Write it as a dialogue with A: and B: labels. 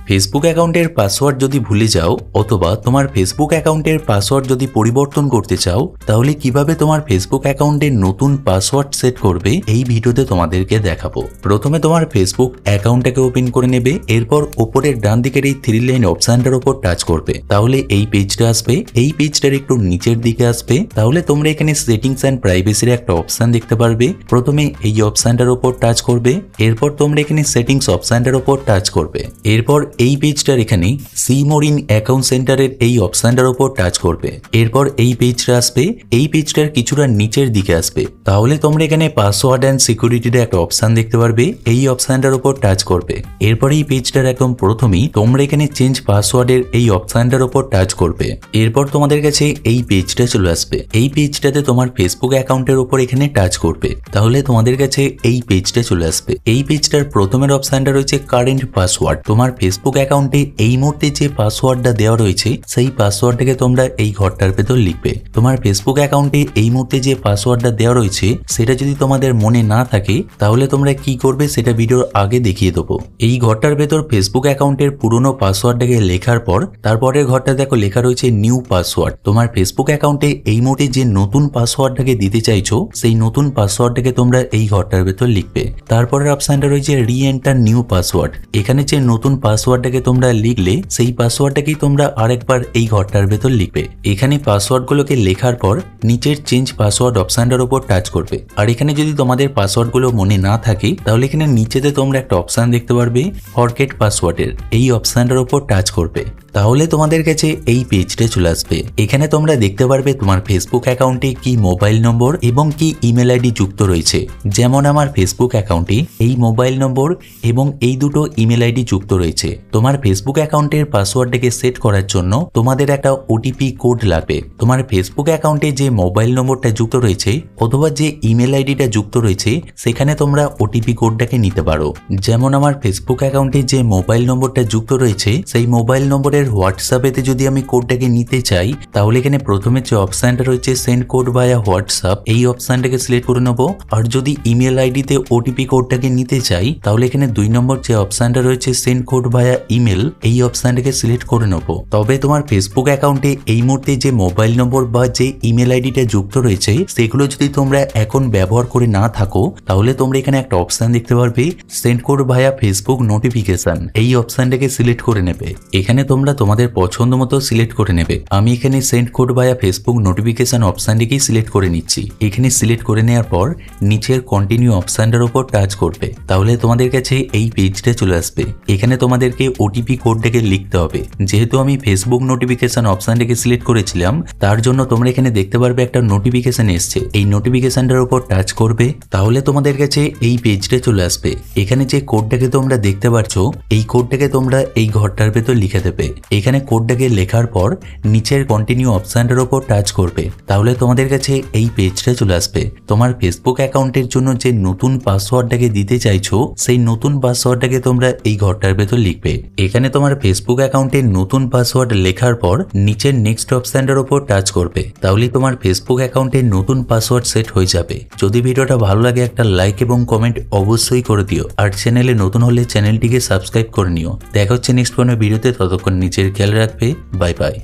A: Facebook অ্যাকাউন্টের password যদি ভুলে যাও অথবা তোমার ফেসবুক অ্যাকাউন্টের পাসওয়ার্ড যদি পরিবর্তন করতে চাও তাহলে কিভাবে তোমার ফেসবুক অ্যাকাউন্টের নতুন পাসওয়ার্ড সেট করবে এই ভিডিওতে তোমাদেরকে দেখাবো। প্রথমে তোমার ফেসবুক অ্যাকাউন্টটাকে ওপেন করে নেবে, এরপর উপরের ডান দিকের এই 3 লাইন অপশনটার উপর টাচ করবে, তাহলে এই পেজটা আসবে। এই পেজটার একটু নিচের দিকে আসবে, তাহলে তোমরা এখানে সেটিংস এন্ড প্রাইভেসির একটা অপশন দেখতে পারবে। প্রথমে এই অপশনটার উপর টাচ করবে, এরপর তোমরা এখানে সেটিংস অপশনটার উপর টাচ করবে, এরপর এই পেজটার এখানে সি মোর ইন অ্যাকাউন্ট সেন্টারের এই অপশনটার উপর টাচ করবে, এরপর এই পেজটা আসবে। এই পেজটার কিছুটা নিচের দিকে আসবে, তাহলে তোমরা এখানে পাসওয়ার্ড এন্ড সিকিউরিটির একটা অপশন দেখতে পারবে, এই অপশনটার উপর টাচ করবে। এরপর এই পেজটার একদম প্রথমেই তোমরা এখানে চেঞ্জ পাসওয়ার্ডের এই অপশনটার উপর টাচ করবে, এরপর তোমাদের কাছে এই পেজটা চলে আসবে। এই পেজটাতে তোমার ফেসবুক অ্যাকাউন্টের উপর এখানে টাচ করবে, তাহলে তোমাদের কাছে এই পেজটা চলে আসবে। এই পেজটার প্রথমের অপশনটা রয়েছে কারেন্ট পাসওয়ার্ড। তোমার ফেসবুক অ্যাকাউন্টে এই মুহূর্তে যে পাসওয়ার্ডটা দেওয়া রয়েছে সেই পাসওয়ার্ডটাকে তোমরা এই ঘরটার ভেতর লিখবে। তোমার ফেসবুক অ্যাকাউন্টে এই মুহূর্তে যে পাসওয়ার্ডটা দেওয়া রয়েছে সেটা যদি তোমাদের মনে না থাকে তাহলে তোমরা কি করবে সেটা ভিডিওর আগে দেখিয়ে দেবো। এই ঘরটার ভেতর ফেসবুক অ্যাকাউন্টের পুরনো পাসওয়ার্ডটাকে লেখার পর তারপরের ঘরটা দেখো লেখা রয়েছে নিউ পাসওয়ার্ড। তোমার ফেসবুক অ্যাকাউন্টে এই মুহূর্তে যে নতুন পাসওয়ার্ডটাকে দিতে চাইছো সেই নতুন পাসওয়ার্ডটাকে তোমরা এই ঘরটার ভেতর লিখবে। তারপরের অপশনটা রয়েছে রি এন্টার নিউ পাসওয়ার্ড। এখানে যে নতুন পাসওয়ার্ডটাকে তোমরা লিখলে সেই পাসওয়ার্ডটাকেই তোমরা আরেকবার এই ঘরটার ভেতর লিখবে। এখানে পাসওয়ার্ডগুলোকে লেখার পর নিচের চেঞ্জ পাসওয়ার্ড অপশনটার উপর টাচ করবে। আর এখানে যদি তোমাদের পাসওয়ার্ডগুলো মনে না থাকে তাহলে এখানে নিচেতে তোমরা একটা অপশন দেখতে পারবে ফরগেট পাসওয়ার্ডের, এই অপশনটার উপর টাচ করবে, তাহলে তোমাদের কাছে এই পেজটা চলে আসবে। এখানে তোমরা দেখতে পারবে তোমার ফেসবুক অ্যাকাউন্টে কি মোবাইল নম্বর এবং কি ইমেল আইডি যুক্ত রয়েছে। যেমন আমার ফেসবুক অ্যাকাউন্টে এই মোবাইল নম্বর এবং এই দুটো ইমেল আইডি যুক্ত রয়েছে। তোমার ফেসবুক অ্যাকাউন্টের পাসওয়ার্ডটাকে সেট করার জন্য তোমাদের একটা ওটিপি কোড লাগবে। তোমার ফেসবুক অ্যাকাউন্টে যে মোবাইল নম্বরটা যুক্ত রয়েছে অথবা যে ইমেল আইডিটা যুক্ত রয়েছে সেখানে তোমরা ওটিপি কোডটাকে নিতে পারো। যেমন আমার ফেসবুক অ্যাকাউন্টে যে মোবাইল নম্বরটা যুক্ত রয়েছে সেই মোবাইল নম্বরের হোয়াটসঅ্যাপেতে যদি আমি কোডটাকে নিতে চাই তাহলে এখানে প্রথমে যে অপশনটা রয়েছে সেন্ড কোড ভায়া হোয়াটসঅ্যাপ, এই অপশনটাকে সিলেক্ট করে নেবো। আর যদি ইমেল আইডিতে ওটিপি কোডটাকে নিতে চাই তাহলে এখানে 2 নম্বর যে অপশনটা রয়েছে সেন্ড কোড ভায়া ইমেল, এই অপশনটাকে সিলেক্ট করে নেবো। তবে তোমার ফেসবুক অ্যাকাউন্টে এই মুহূর্তে যে মোবাইল নম্বর বা যে ইমেল আইডিটা যুক্ত রয়েছে সেগুলো যদি তোমরা এখন ব্যবহার করে না থাকো তাহলে তোমরা এখানে একটা অপশন দেখতে পারবে send code via Facebook notification, এই অপশনটাকে সিলেক্ট করে নেবে। এখানে তোমরা তোমাদের পছন্দ মতো সিলেক্ট করে নেবে। আমি এখানে send code via Facebook notification অপশনটিকেই সিলেক্ট করে নিচ্ছি। এখানে সিলেক্ট করে নেওয়ার পর নিচের কন্টিনিউ অপশনটার উপর টাচ করবে, তাহলে তোমাদের কাছে এই পেজটা চলে আসবে। এখানে তোমাদেরকে ওটিপি কোডটাকে লিখতে হবে। যেহেতু আমি ফেসবুক নোটিফিকেশন অপশনটাকে সিলেক্ট করেছিলাম তার জন্য তোমরা এখানে দেখতে পারবে একটা নোটিফিকেশন এসছে, এই নোটিফিকেশনটার উপর টাচ করবে, তাহলে তোমাদের কাছে এই পেজটা চলে আসবে। এখানে যে কোডটাকে তোমরা দেখতে পারছো এই কোডটাকে তোমরা এই ঘরটার ভেতর লিখে দেবে। এখানে কোডটাকে লেখার পর নিচের কন্টিনিউ অপশনটার উপর টাচ করবে, তাহলে তোমাদের কাছে এই পেজটা চলে আসবে। তোমার ফেসবুক অ্যাকাউন্টের জন্য যে নতুন পাসওয়ার্ডটাকে দিতে চাইছো সেই নতুন পাসওয়ার্ডটাকে তোমরা এই ঘরটার ভেতর লিখবে। এখানে তোমার ফেসবুক অ্যাকাউন্টের নতুন পাসওয়ার্ড লেখার পর নিচের নেক্সট অপশনটার উপর টাচ করবে, তাহলে তোমার ফেসবুক অ্যাকাউন্টের নতুন পাসওয়ার্ড সেট হয়ে যাবে। যদি ভিডিওটা ভালো লাগে একটা লাইক এবং কমেন্ট অবশ্যই করে দিও, আর চ্যানেলে নতুন হলে চ্যানেলটিকে সাবস্ক্রাইব করে নিও। দেখা হচ্ছে নেক্সট কোনো ভিডিওতে, ততক্ষণ নিজের খেয়াল রাখবে। Bye bye.